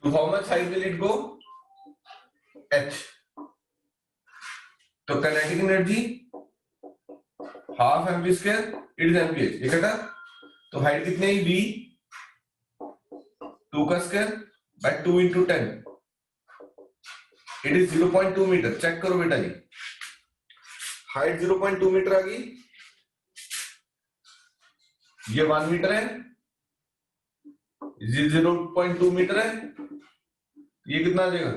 To how much height will it go? H. तो kinetic energy half mv square it is mvh. ये कटा तो height कितनी है? v 2 का square by 2 into 10 it is 0.2 metre. Check करो बेटा जी, हाइट 0.2 मीटर आ गई, ये 1 मीटर है, ये 0.2 मीटर है, ये कितना आ जाएगा?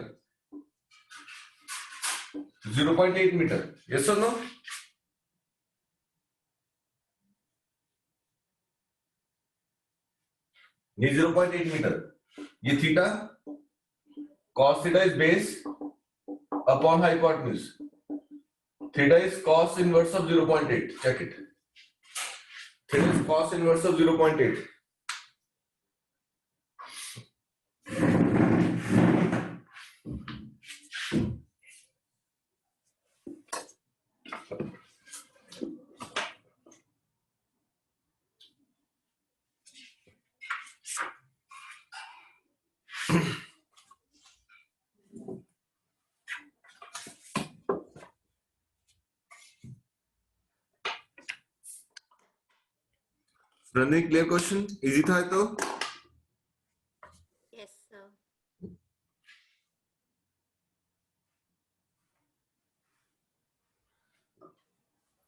0.8 मीटर. यस और नो? ये 0.8 मीटर. ये theta, cos theta is base upon hypotenuse. Theta is cos inverse of 0.8. Check it. Theta is cos inverse of 0.8. Running clear question? Easy था तो? Yes, sir.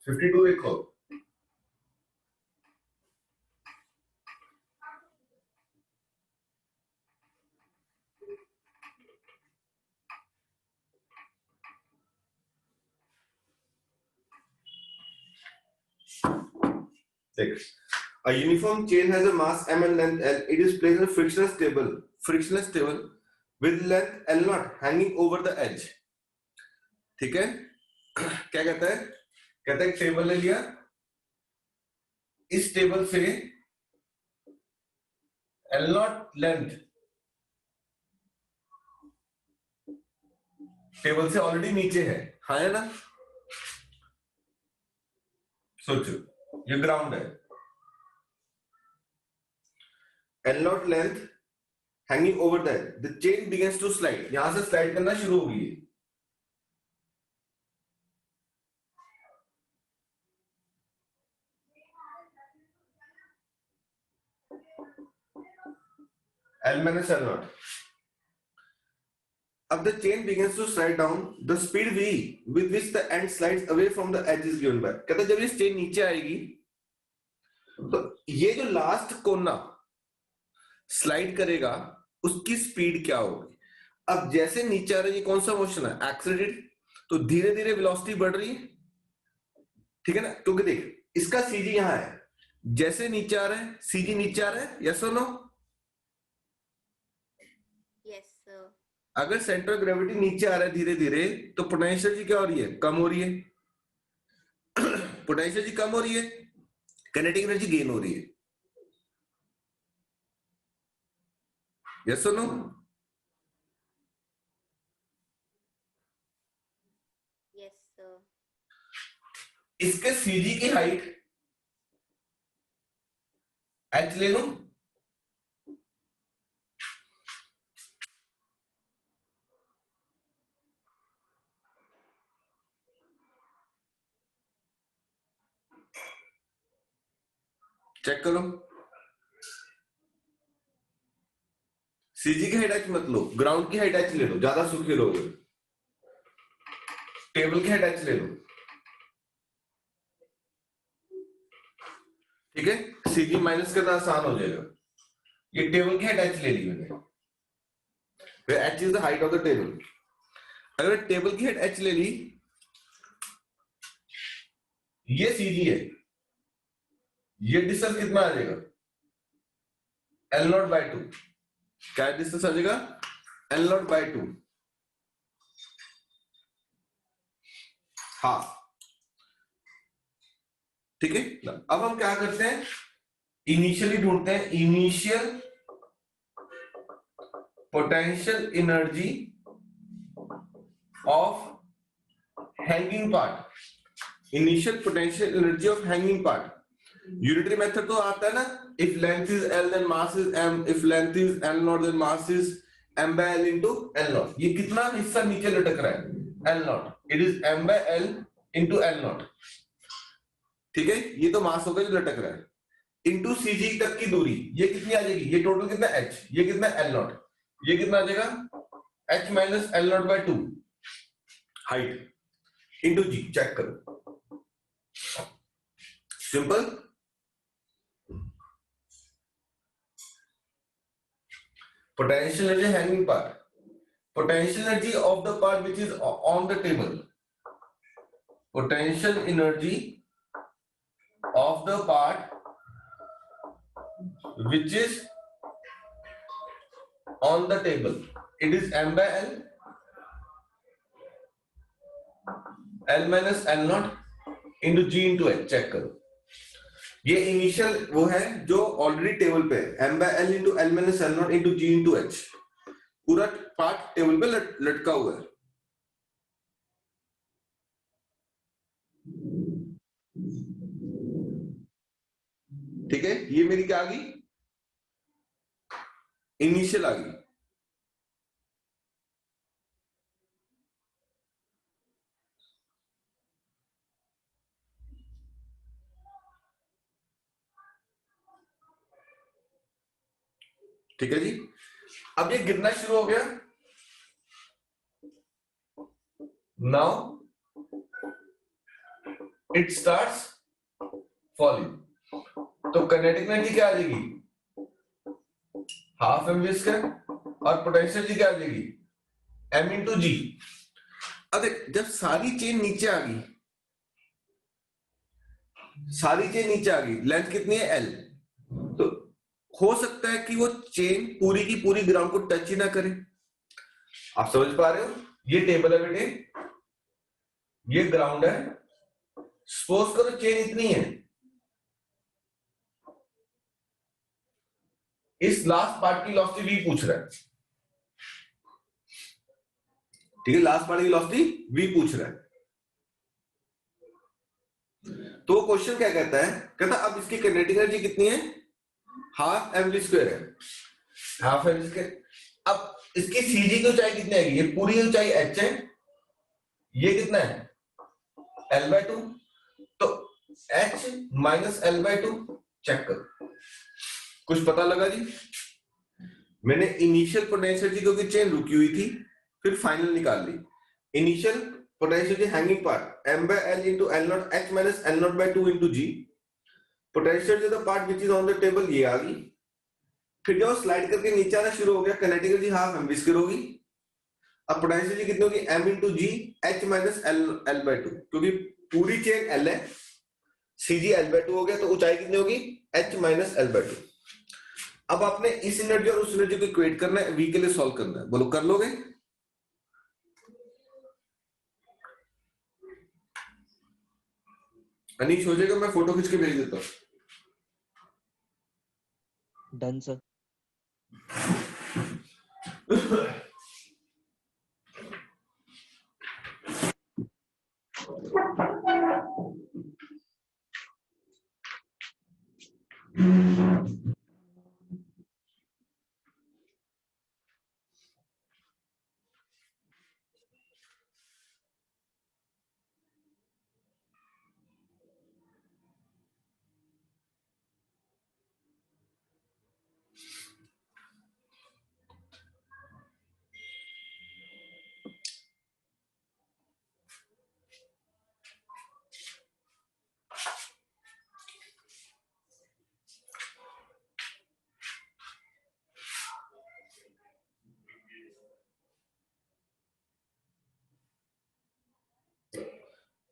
फिफ्टी टू देखो. देख, a uniform chain has a mass m and length l. It is placed in a frictionless table with length l naught hanging over the edge. ठीक है? क्या कहता है? कहता है टेबल ले लिया, इस टेबल से l naught लेंथ टेबल से ऑलरेडी नीचे है. हाँ है ना? सोचो, ये ग्राउंड है, L naught length hanging over that. The chain begins to slide. यहां से स्लाइड करना शुरू होगी. L minus L naught. अब the chain begins to slide down. The speed v with which the end slides away from the edge is given by. कहता है जब ये chain नीचे आएगी तो ये जो लास्ट कोना स्लाइड करेगा उसकी स्पीड क्या होगी? अब जैसे नीचे आ रहा है, ये कौन सा मोशन है? एक्सेलरेटेड. तो धीरे धीरे वेलोसिटी बढ़ रही है. ठीक है ना? क्योंकि देख इसका सीजी यहां है, जैसे नीचे आ रहा है सीजी नीचे आ रहा है. यस और नो? Yes, sir. अगर सेंटर ऑफ ग्रेविटी नीचे आ रहा है धीरे धीरे तो पोटेंशियल जी क्या हो रही है? कम हो रही है. पोटेंशियल जी कम हो रही है, काइनेटिक एनर्जी गेन हो रही है. यस और नो? Yes, sir. इसके सीजी की हाइट h ले लो. चेक करो, सीजी की हाइट h मत लो, ग्राउंड की हाइट h ले लो, ज्यादा सुखी रहोगे. टेबल की हाइट h ले लो. ठीक है? सीजी माइनस करना आसान हो जाएगा. ये टेबल की हाइट h ले ली मैंने. h is the height of the table. अगर टेबल की हाइट h ले ली, ये सीजी है, ये डिस्टेंस कितना आ जाएगा? L naught by 2. क्या डिस्टेंस आ जाएगा? L naught by 2. हाँ ठीक है. अब हम क्या करते हैं? इनिशियली ढूंढते हैं initial potential energy of hanging part. Initial potential energy of hanging part. Unitary method तो आता है ना, if length is L then mass is m, if length is L naught then mass is m by l into l naught. ये कितना हिस्सा नीचे लटक रहा है? l naught. It is m by l into l naught. ठीक है, ये तो मास होगा जो लटक रहा है, इंटू cg तक की दूरी, ये कितनी आ जाएगी? ये टोटल कितना h, ये कितना l naught, ये कितना आ जाएगा? h minus l naught by 2 height into g. Check करो, simple. Potential energy hanging part, potential energy of the part which is on the table, potential energy of the part which is on the table, it is m by l, l minus l naught into g into h. Check करो, ये initial वो है जो already table पे है, m by l into l minus l naught into g into h. पूरा part table पे लटका हुआ है. ठीक है, ये मेरी क्या आ गई? इनिशियल आ गई. ठीक है जी, अब ये गिरना शुरू हो गया. Now it starts falling. तो काइनेटिक एनर्जी क्या आ जाएगी? Half M we square. और पोटेंशियल एनर्जी क्या आ जाएगी? m into G. अब देख, जब सारी चेन नीचे आ गई, सारी चेन नीचे आ गई, लेंथ कितनी है? l. तो हो सकता है कि वो चेन पूरी की पूरी ग्राउंड को टच ही ना करे. आप समझ पा रहे हो? ये टेबल है बेटे, ये ग्राउंड है. सपोज करो चेन इतनी है, इस लास्ट पार्ट की वेलोसिटी v पूछ रहा है. ठीक है, लास्ट पार्ट की वेलोसिटी v पूछ रहा है. तो वो क्वेश्चन क्या कहता है? कहता अब इसकी काइनेटिक एनर्जी कितनी है? हाफ एम वी स्क्वायर है. Half M we square. अब इसकी सीजी की ऊंचाई कितनी आएगी? ये पूरी ऊंचाई h है, ये कितना है? l by 2. तो h minus l by 2. Check करो, कुछ पता लगा जी? मैंने इनिशियल पोटेंशियल जी क्योंकि चेन रुकी हुई थी, फिर फाइनल निकाल ली. Initial potential g hanging part m by l into l naught h minus l naught by 2 into g. Potential G the part which is on the table, ये आ गई. फिर जब स्लाइड करके नीचे आना शुरू हो गया, kinetic energy half M we square होगी. अब पोटेंशियल जी कितनी होगी? m into g h minus l by 2. क्योंकि पूरी चेन l है, cg l by 2 हो गया, तो ऊंचाई कितनी होगी? h minus l by 2. अब आपने इस एनर्जी और उस एनर्जी को इक्वेट करना है, v के लिए सॉल्व करना है. बोलो, कर लोगे? अनीश हो जाएगा, मैं फोटो खींच के भेज देता हूँ. Done sir.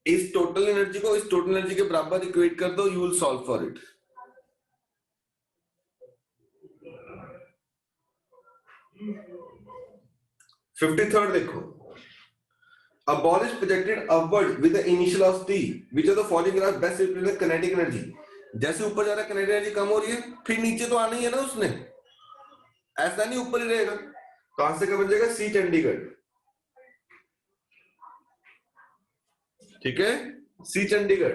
इस टोटल एनर्जी को इस टोटल एनर्जी के बराबर इक्वेट कर दो, you will solve for it. Fifty third देखो, a ball is projected upward with the initial velocity which of the following graphs best represent kinetic energy. जैसे ऊपर जा रहा है kinetic energy कम हो रही है, फिर नीचे तो आना ही है ना उसने, ऐसा नहीं ऊपर ही रहेगा. तो आंसर क्या बन जाएगा? सी चंडीगढ़. ठीक है, सी चंडीगढ़.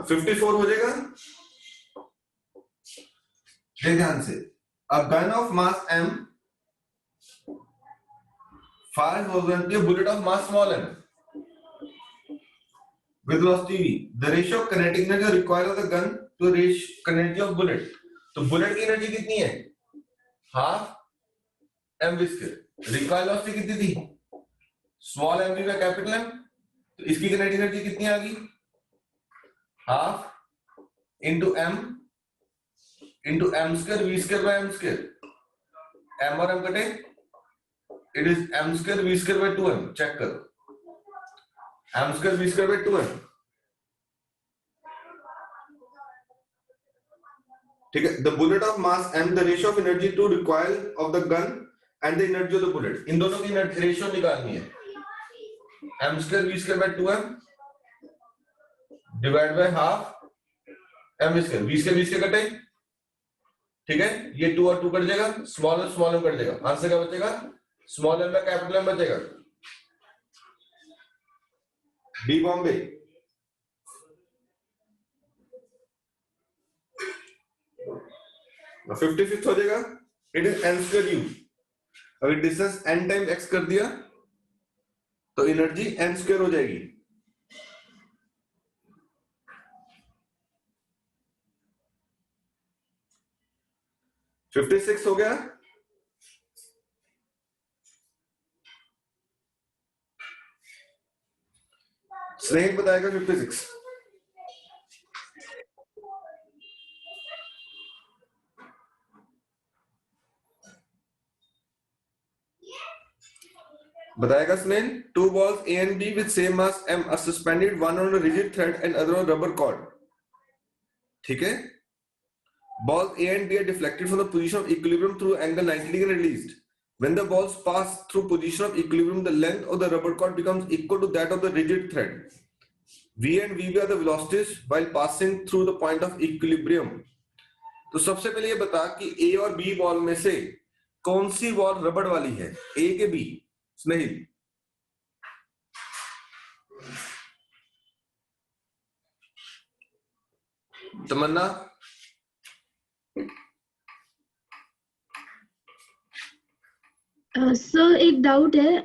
54 हो जाएगा। ध्यान से, a gun of mass m fires horizontally a bullet of mass small m with velocity v. The ratio of kinetic energy required of the gun to ratio kinetic energy of bullet. तो bullet की energy कितनी है? Half M we square. Recoil velocity कितनी थी? Small m v by capital M. तो इसकी kinetic energy कितनी आ गई? Half into m square v square by M square. M और एम कटे, it is m square v square by 2m। Check करो, m square v square by 2m। ठीक है। The bullet of mass m, the ratio of energy to recoil of the gun and the energy of the bullet, इन दोनों की ratio निकालनी है। M square v square by 2m divide by half m square v square कटे। ठीक है, ये 2 और 2 कट जाएगा, स्मॉल एम कट जाएगा। आंसर क्या बचेगा? Small m by capital M बचेगा। डी बॉम्बे। ना 56 हो जाएगा, it is n square u। अगर डिस्टेंस n टाइम x कर दिया तो एनर्जी n स्क्वायर हो जाएगी। $56 हो गया। स्नेह बताएगा 56। बताएगा स्नेह। Two balls A and B with same mass m are suspended, one on a rigid thread and other on rubber cord. ठीक है। Balls A and B are deflected from the position of equilibrium through angle 90 degree and released. When the balls pass through position of equilibrium, the length of the rubber cord becomes equal to that of the rigid thread. V and VB are the velocities while passing through the point of equilibrium. तो सबसे पहले ये बता कि A और B ball में से कौन सी बॉल रबड़ वाली है, A के B? नहीं, तमन्ना। सर एक डाउट है,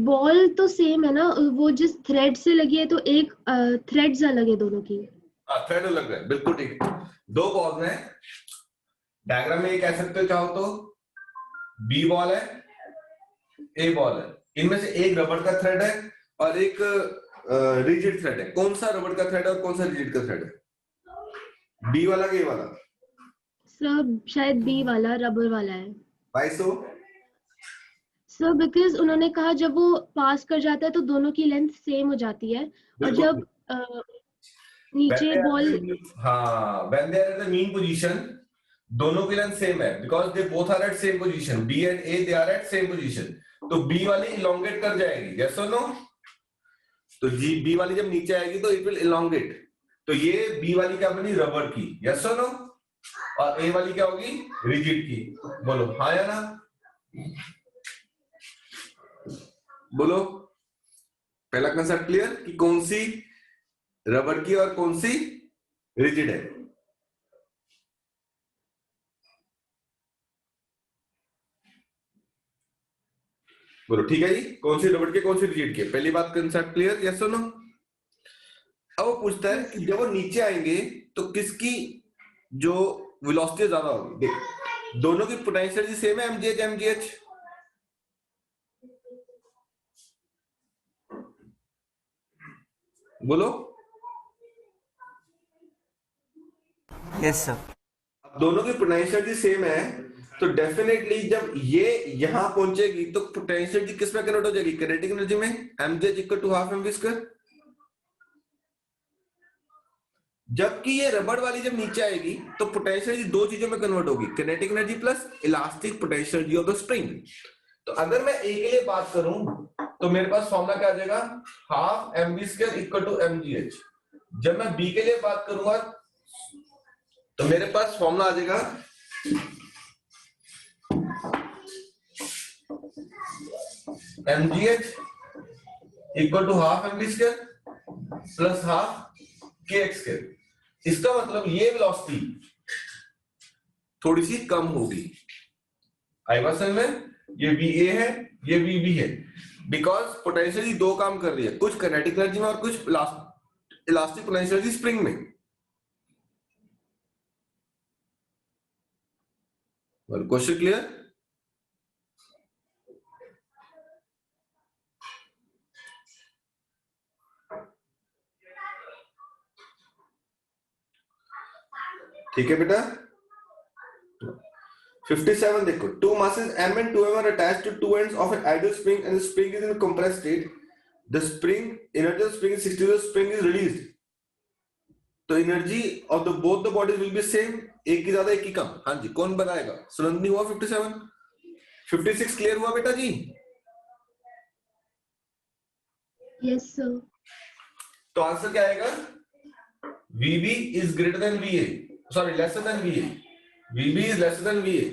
बॉल तो सेम है ना, वो जिस थ्रेड से लगी है तो एक थ्रेड्स अलग है दोनों की। थ्रेड अलग है, बिल्कुल ठीक। दो बॉल हैं, डायग्राम में ये कह सकते हो चाहो तो, बी बॉल है, ए बॉल है। इनमें से एक रबड़ का थ्रेड है और एक रिजिड थ्रेड है। कौन सा रबड़ का थ्रेड है और कौन सा रिजिड का थ्रेड है? बी वाला के ए वाला? सर शायद बी वाला रबर वाला है। भाई सर बिकॉज उन्होंने कहा जब वो पास कर जाता है तो दोनों की लेंथ सेम हो जाती है, और जब नीचे बॉल, हाँ, when they are at the mean position, दोनों की लेंथ सेम है, because they both are at same position. B and A they are at same position. तो B वाली elongate कर जाएगी, yes or no? तो B वाली जब नीचे आएगी तो it will elongate. तो ये B वाली क्या बनी? रबर की, yes or no? और A वाली क्या होगी? रिजिड की। बोलो हाँ या ना? बोलो। पहला कंसेप्ट क्लियर कि कौन सी रबर की और कौन सी रिजिड है? बोलो ठीक है जी। कौन सी रबड़ के कौन सी रिजिड के? पहली बात कंसेप्ट क्लियर, यस और नो? अब वो पूछता है कि जब वो नीचे आएंगे तो किसकी जो वेलोसिटी ज्यादा होगी। देख, दोनों की पोटेंशियल सेम है, mgh। बोलो यस सर। अब दोनों की पोटेंशियल सेम है तो डेफिनेटली जब ये यहां पहुंचेगी तो पोटेंशियल किस में कन्वर्ट हो जाएगी? किनेटिक एनर्जी में। mgh equal to half mv square. जबकि ये रबड़ वाली जब नीचे आएगी तो पोटेंशियल दो चीजों में कन्वर्ट होगी, kinetic energy plus elastic potential energy of the spring. तो अगर मैं ए के लिए बात करूं तो मेरे पास फॉर्मूला क्या आ जाएगा? Half mv square equal to mgh। जब मैं बी के लिए बात करूंगा तो मेरे पास फॉर्मूला आ जाएगा mgh equal to half mv square plus half kx²। इसका मतलब ये वेलोसिटी थोड़ी सी कम होगी। आई बात समझ में? ये VA है, ये VB है, बिकॉज पोटेंशियली दो काम कर रही है, कुछ काइनेटिक एनर्जी में और कुछ इलास्टिक पोटेंशियल स्प्रिंग में। Question clear? ठीक है बेटा। 57 देखो, two masses m and 2m are attached to two ends of an ideal spring and the spring is in a compressed state. The spring energy of the spring is 60, the spring is released. तो energy of the both the bodies will be same, एक की ज्यादा एक की कम। हाँ जी, कौन बनाएगा? सुनंदनी हुआ 57। 56 क्लियर हुआ बेटा जी? Yes sir. तो आंसर क्या आएगा? VB is greater than VA, sorry lesser than VA, VB is lesser than VA।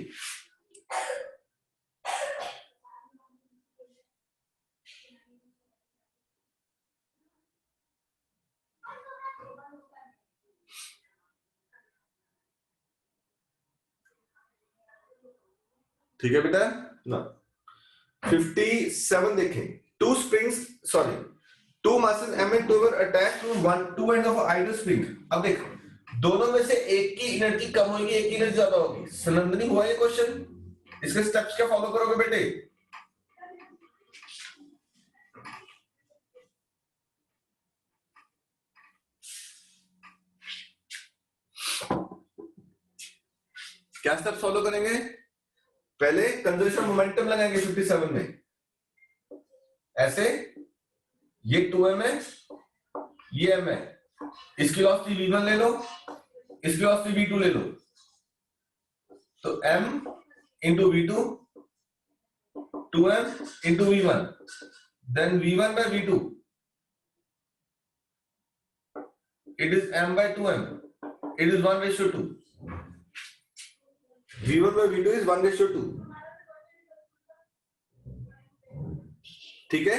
ठीक है बेटा ना। 57 देखें, two springs, sorry, two masses m and 2 were attached to two ends of an ideal spring। अब देखो, दोनों में से एक की एनर्जी कम होगी, एक की एनर्जी ज्यादा होगी। सुनंदनी हुआ ये क्वेश्चन? इसके स्टेप्स क्या फॉलो करोगे बेटे? क्या स्टेप्स फॉलो करेंगे? पहले कंजर्वेशन मोमेंटम लगाएंगे 57 में, ऐसे, ये 2m है, ये m है, इसकी वेलोसिटी v1 ले लो, इसकी वेलोसिटी v2 ले लो, तो m into v2, 2m into v1, then v1 by v2, it is m by 2m, it is 1/2। v1 by v2 is 1/2। ठीक है।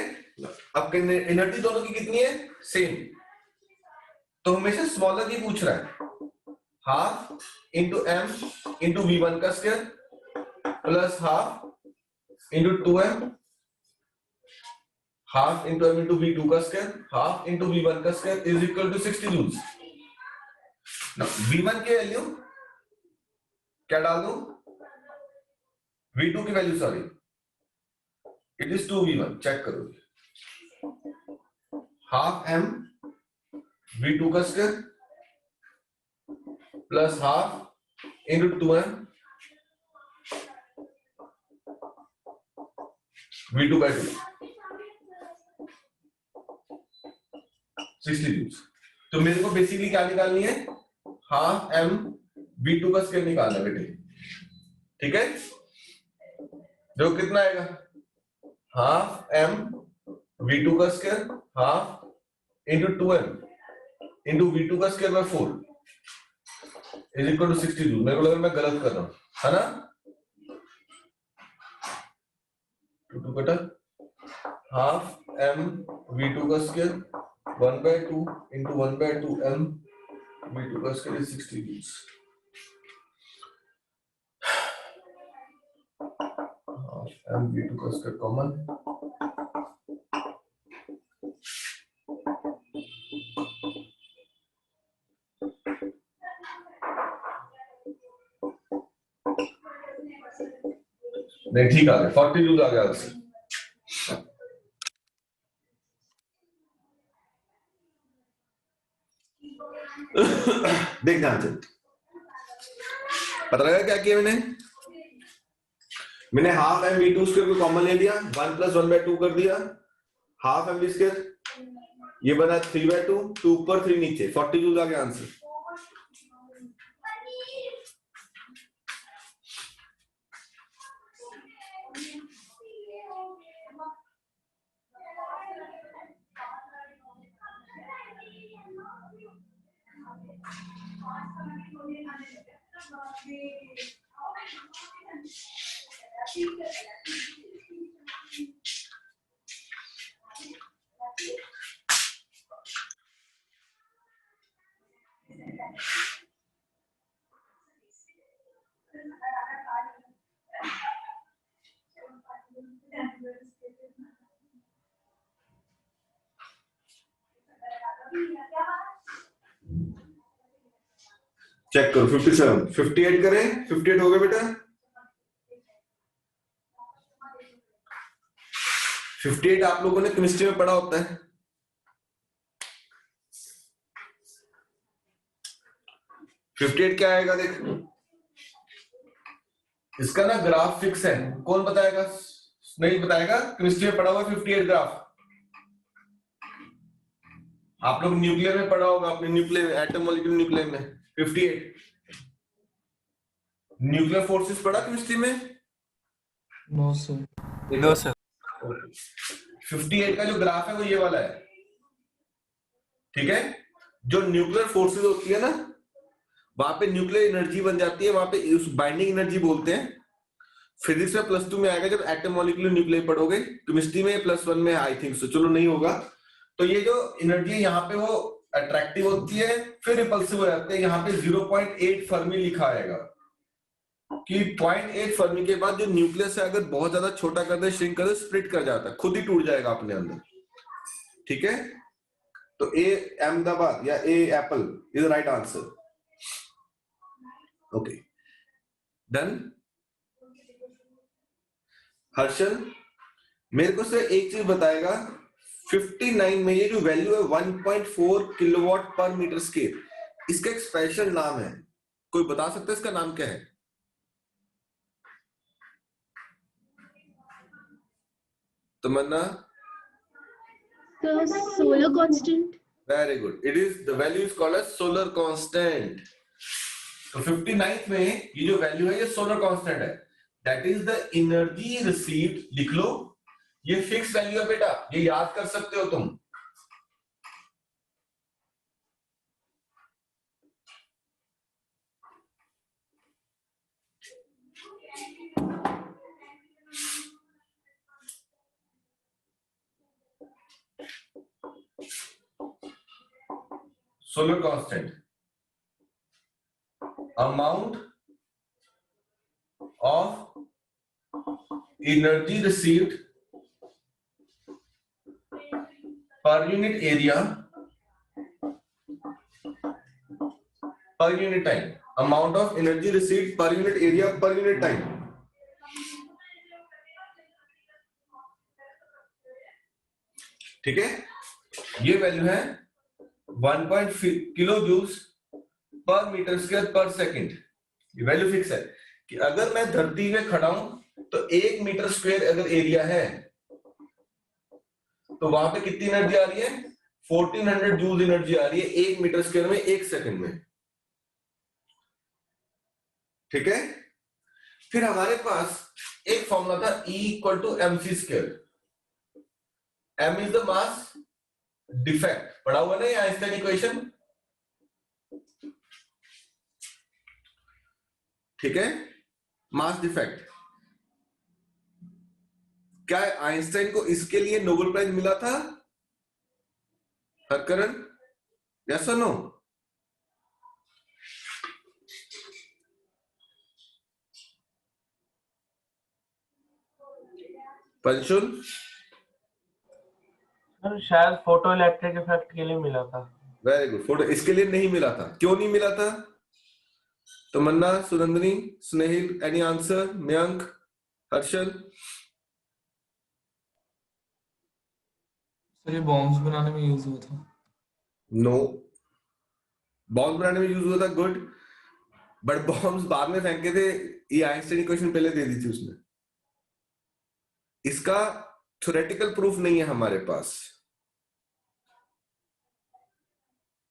अब एनर्जी दोनों की कितनी है? सेम। तो हमेशा स्मॉलर की पूछ रहा है, half into m into v1 का square plus half into 2m, half into m into v2 का स्क्वायर, हाफ इंटू v1 का square is equal to 60 joules. v1 की वैल्यू क्या डाल दूं? v2 की value, sorry, it is 2v1, check करो, half m v2 का square plus half into 2m v2 by 2, 60 joules. तो मेरे को बेसिकली क्या निकालनी है? हाफ m v2 का स्क्वायर निकालना बेटे। ठीक है, देखो कितना आएगा? हाफ m v2 का square half into 2m into v2 का square by 4 is equal to 60 joule. मेरे को लगा मैं गलत कर रहा हूं, है ना? 2 बेटा, हाफ m v2 का स्क्वायर 1/2 इंटू 1/2 m v2 का square is 60 joules. m v2 का स्क्वायर कॉमन, नहीं ठीक आ गया, 40 जूल आ गया आंसर। देख ध्यान से, पता लगा क्या किया मैंने हाफ m v2 स्क्वायर को कॉमन ले लिया, 1 + 1/2 कर दिया, हाफ m v स्क्वायर, ये बना 3/2, 2 ऊपर 3 नीचे, 40 जूल आ गया आंसर। चेक करो 57 58 करें 58 हो गया बेटा 58 आप लोगों ने केमिस्ट्री में पढ़ा होता है 58 क्या आएगा देख इसका ना ग्राफ फिक्स है कौन बताएगा नहीं बताएगा केमिस्ट्री में पढ़ा हुआ 58 ग्राफ आप लोग न्यूक्लियर में पढ़ा होगा अपने न्यूक्लियर एटम मॉलिक्यूल न्यूक्लियर में 58 न्यूक्लियर फोर्सेस पढ़ा केमिस्ट्री में नो सर। नो सर 58 का जो ग्राफ है वो ये वाला है ठीक है जो न्यूक्लियर फोर्सेस होती है ना वहां पे न्यूक्लियर एनर्जी बन जाती है वहां पे उस बाइंडिंग एनर्जी बोलते हैं फिजिक्स में +2 में आएगा जब एटम मॉलिक्यूलर न्यूक्लियर पढ़ोगे केमिस्ट्री में +1 में आई थिंक सो चलो नहीं होगा तो ये जो एनर्जी है यहाँ पे वो अट्रैक्टिव होती है फिर रिपल्सिव हो जाते हैं यहाँ पे 0.8 फर्मी लिखा आएगा कि 0.8 फर्मी के बाद जो न्यूक्लियस है अगर बहुत ज्यादा छोटा कर दे श्रिंक कर दे स्प्लिट कर जाता है खुद ही टूट जाएगा अपने अंदर ठीक है तो ए अहमदाबाद या A apple is the right answer okay done Harshal मेरे को सिर्फ एक चीज बताएगा 59 में ये जो वैल्यू है 1.4 किलोवाट पर मीटर स्क्वायर इसका एक स्पेशल नाम है कोई बता सकता है इसका नाम क्या है Tamanna So solar constant. Very good it is the value is called as solar constant तो 59th में ये जो वैल्यू है ये सोलर कांस्टेंट है that is the energy received लिख लो ये फिक्स वैल्यू है बेटा ये याद कर सकते हो तुम solar constant amount of energy received per unit area per unit time amount of energy received per unit area per unit time ठीक है ये वैल्यू है 1.5 kilo joules per metre square per second ये वैल्यू फिक्स है कि अगर मैं धरती में खड़ा हूं तो 1 मीटर स्क्वायर अगर एरिया है तो वहां पे कितनी एनर्जी आ रही है 1400 जूल एनर्जी आ रही है 1 मीटर स्क्वायर में 1 सेकंड में ठीक है फिर हमारे पास एक फॉर्मूला था E = mc²। m is the mass defect पढ़ा हुआ नहीं आइंस्टाइन इक्वेशन ठीक है मास डिफेक्ट क्या आइंस्टाइन को इसके लिए नोबेल प्राइज मिला था हरकरण यस और नो पंशुल शायद फोटो इलेक्ट्रिक इफेक्ट के लिए मिला था वेरी गुड फोटो इसके लिए नहीं मिला था क्यों नहीं मिला था Tamanna Sunandani Snehil any answer Mayank Harshal sir ये बॉम्ब्स बनाने में यूज हुआ था नो बॉम्ब बनाने में यूज हुआ था गुड बट बॉम्ब्स बाद में फेंके थे ये आइंस्टाइन इक्वेशन पहले दे दी थी उसने इसका थ्योरेटिकल प्रूफ नहीं है हमारे पास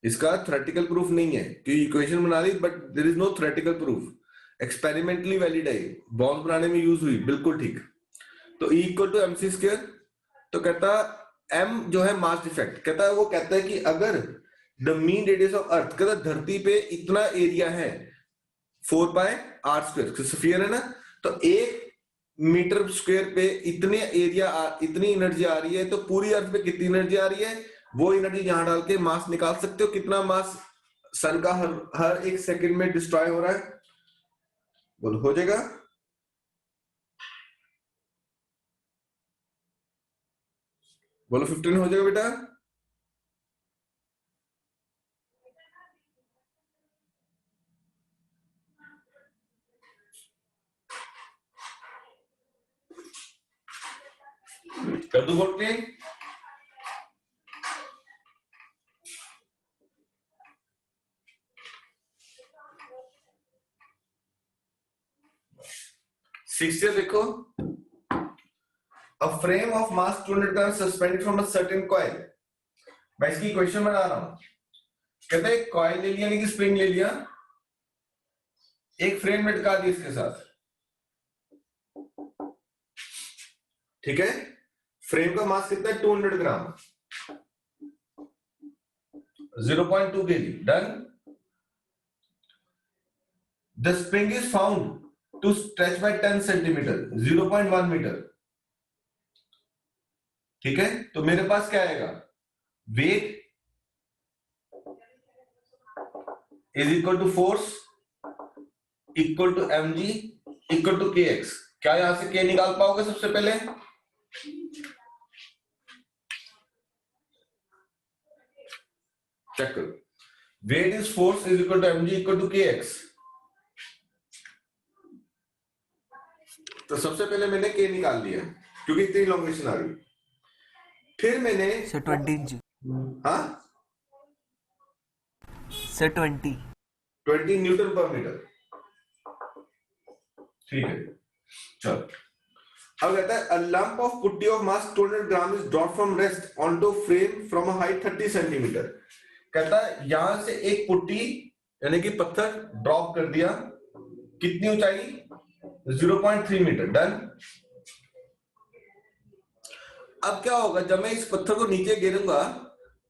इसका थ्योरेटिकल प्रूफ नहीं है कि इक्वेशन बना ली but there is no theoretical proof experimentally valid है बॉम्ब बनाने में यूज हुई बिल्कुल ठीक तो E = mc²। तो कहता m जो है मास डिफेक्ट कहता है वो कहता है कि अगर the mean radius of earth कहता धरती पे इतना एरिया है 4πr² स्फीयर है ना तो 1 मीटर स्क्वायर पे इतने एरिया इतनी एनर्जी आ रही है तो पूरी अर्थ पे कितनी एनर्जी आ रही है वो एनर्जी यहां डाल के मास निकाल सकते हो कितना मास सन का हर 1 सेकंड में डिस्ट्रॉय हो रहा है बोलो हो जाएगा बोलो 15 हो जाएगा बेटा कर दो बोर्ड क्लियर? सिक्स देखो, a frame of mass 200 grams suspended from a certain coil. मैं इसकी क्वेश्चन बना रहा हूं। कहते हैं कॉइल ले लिया, यानी कि स्प्रिंग ले लिया, एक फ्रेम में लटका दिया इसके साथ, ठीक है। फ्रेम का मास कितना है? 200 ग्राम, 0.2 kg, done. The spring is found to stretch by 10 centimeter, 0.1 metre, ठीक है। तो मेरे पास क्या आएगा? Weight is equal to force equal to mg equal to kx। क्या यहां से k निकाल पाओगे? सबसे पहले चेक करो, weight is force is equal to mg equal to kx। तो सबसे पहले मैंने k निकाल लिया क्योंकि इतनी इलॉन्गेशन आ रही। फिर मैंने सर 20 जी। हाँ सर 20 न्यूटन पर मीटर, ठीक है। चलो अब कहता है a lump of putty of mass 200 gram is dropped from rest onto frame from a height 30 centimetre. कहता है यहां से एक पुट्टी यानी कि पत्थर ड्रॉप कर दिया, कितनी ऊंचाई? 0.3 मीटर, डन। अब क्या होगा जब मैं इस पत्थर को नीचे गिरूंगा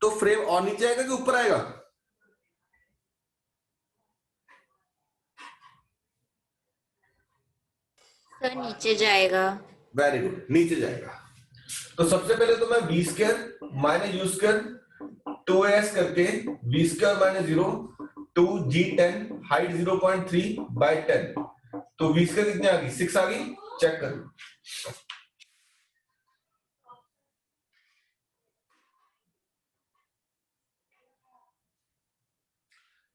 तो फ्रेम और नीचे आएगा कि ऊपर आएगा? सर नीचे जाएगा। वेरी गुड, नीचे जाएगा। तो सबसे पहले तो मैं v square minus u square 2s करके v square minus 0 2g10 height 0.3 by 10, तो v स्क्वायर कितनी आ गई? 6 आ गई। चेक करो,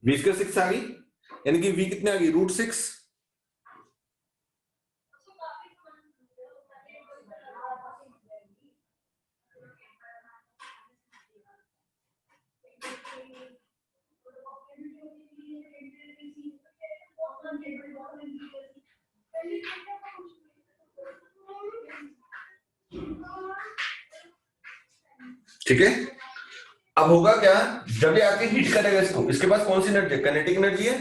v स्क्वायर 6 आ गई, यानी कि v कितनी आ गई? √6। ठीक है। अब होगा क्या, जब ये आके हिट करेगा इसको, इसके पास कौन सी एनर्जी है? काइनेटिक एनर्जी है।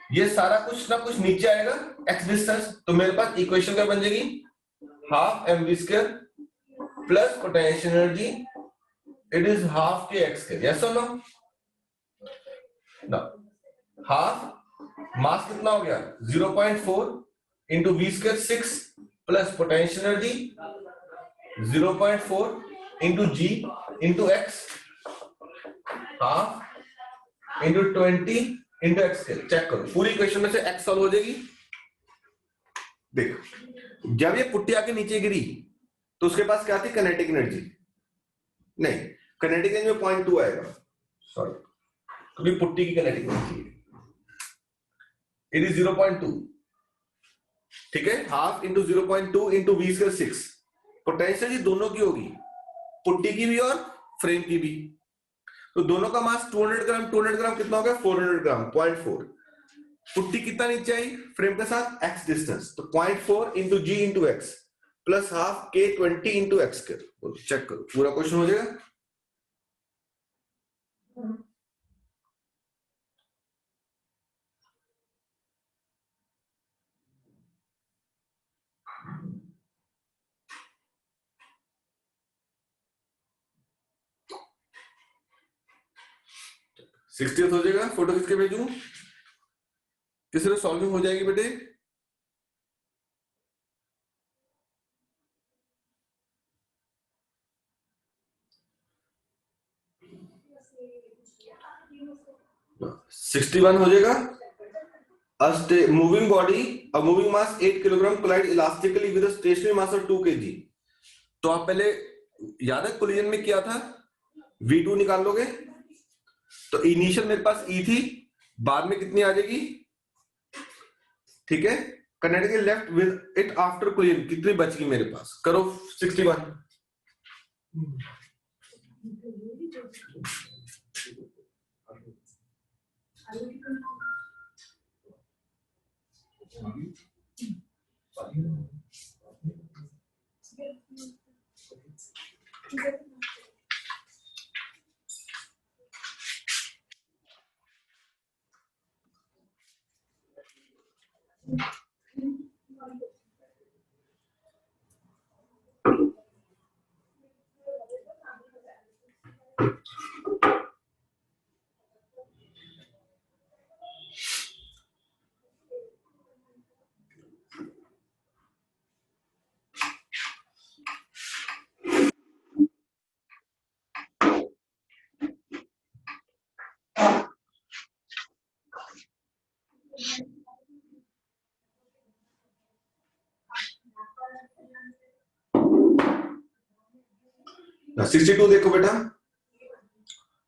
ये सारा कुछ ना कुछ नीचे आएगा x डिस्टेंस, तो मेरे पास इक्वेशन क्या बन जाएगी? Half mv square plus potential energy, it is half kx square. Yes और नो? ना, हाफ मास कितना हो गया? 0.4 into V square 6 plus potential energy 0.4 into जी into X, half into 20 into X. चेक करो, पूरी इक्वेशन में से एक्स सॉल्व हो जाएगी। देखो, जब ये पुट्टी आके नीचे गिरी तो उसके पास क्या थी? काइनेटिक एनर्जी नहीं, काइनेटिक एनर्जी में 0.2 आएगा, सॉरी, क्योंकि पुट्टी की काइनेटिक एनर्जी इट इज 0.2, ठीक है। Half into 0.2 into V square 6, potential दोनों की होगी, पुट्टी की भी और फ्रेम की भी। तो दोनों का मास 200 ग्राम, 200 ग्राम कितना हो गया? 400 ग्राम, 0.4। पुट्टी कितना नीचे आई फ्रेम के साथ? x डिस्टेंस, तो 0.4 इंटू जी into x plus half k 20 into x कर। चेक करो, पूरा क्वेश्चन हो जाएगा। सिक्सटीथ हो जाएगा। फोटो किसके भेजूं? किसने सॉल्विंग हो जाएगी बेटे? सिक्सटी वन हो जाएगा। Moving body a moving mass 8 kilogram collide elastically with a stationary mass of 2 kg। तो आप पहले याद है कोलिजन में क्या था? V2 निकाल लोगे, तो इनिशियल मेरे पास E थी, बाद में कितनी आ जाएगी? ठीक है, कनेक्ट के left with it after collision कितनी बच गई मेरे पास? करो 61। ना 62 देखो बेटा,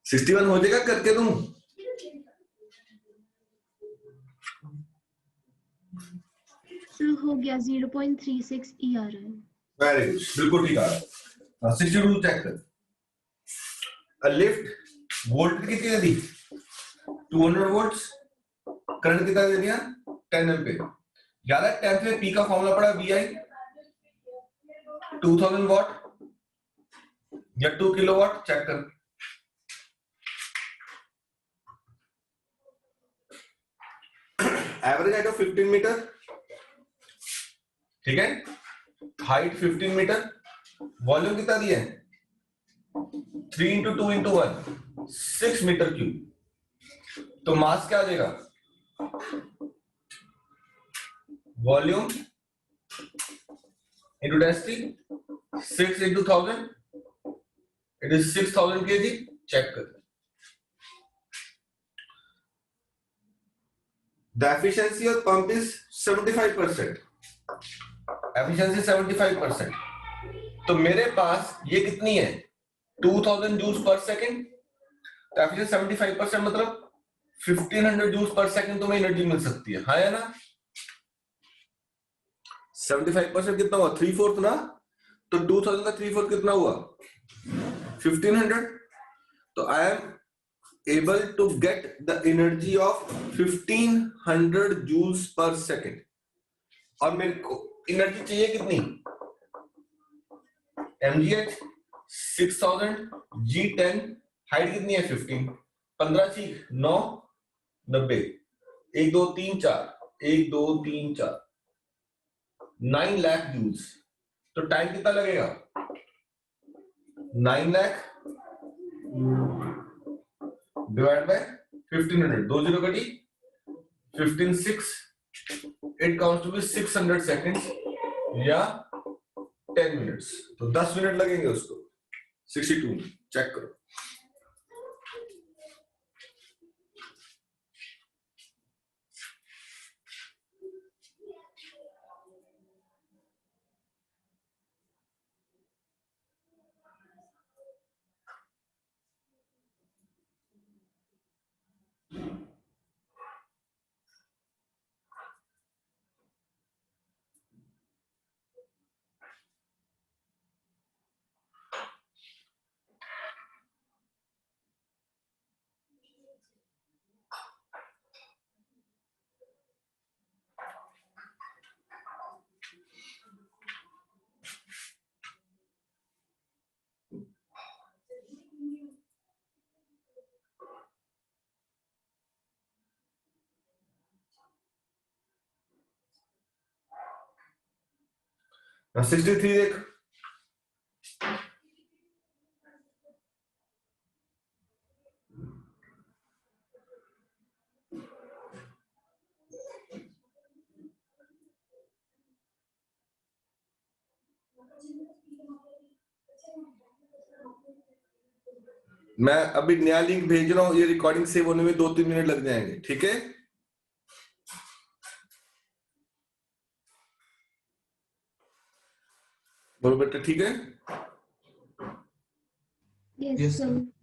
61 हो जाएगा करके तुम? सर हो गया 0.36 ई आ रहा है। वेरी गुड, बिल्कुल ठीक आ रहा है। 62 चेक कर। अ लिफ्ट वोल्ट कितनी दी? 200 वोल्ट्स। करंट कितना दे दिया? 10 एम्पीयर। याद है 10th में पी का फॉर्मूला पड़ा VI 2000 वॉट या 2 किलोवाट? चेक कर। एवरेज हाइट ऑफ 15 मीटर, ठीक है, हाइट 15 मीटर, वॉल्यूम कितना दिया है? 3 इंटू 2 इंटू 1 6 मीटर क्यूब। तो मास क्या आ जाएगा? Volume into density 6 into 1000, it is 6000 kg। Check कर। The efficiency of pump is 75%. Efficiency 75%. तो मेरे पास ये कितनी है? 2000 जूल्स पर सेकेंड। तो एफिशिएंसी 75% मतलब 1500 जूल्स पर सेकेंड तुम्हें एनर्जी मिल सकती है, हाँ या ना? 75% कितना हुआ? 3/4 ना? तो 2000 का 3/4 कितना हुआ? 1500। तो I am able to get the energy of 1500 joules per second। और मेरे को एनर्जी चाहिए कितनी? mgh 6000, g10, हाइट कितनी है? 15। 15 ठीक 9 90 1 2 3 4 1 2 3 4 9 लाख जूल्स। तो टाइम कितना लगेगा? 9 लाख डिवाइड बाय 1500, 2 0 कटी 15 6, it counts to be 600 seconds या 10 मिनट्स। तो 10 मिनट लगेंगे उसको 62 में। चेक करो। ना 63 देख। मैं अभी नया लिंक भेज रहा हूं, ये रिकॉर्डिंग सेव होने में 2-3 मिनट लग जाएंगे, ठीक है? बोलो बेटा, ठीक है? Yes Yes, sir. सर।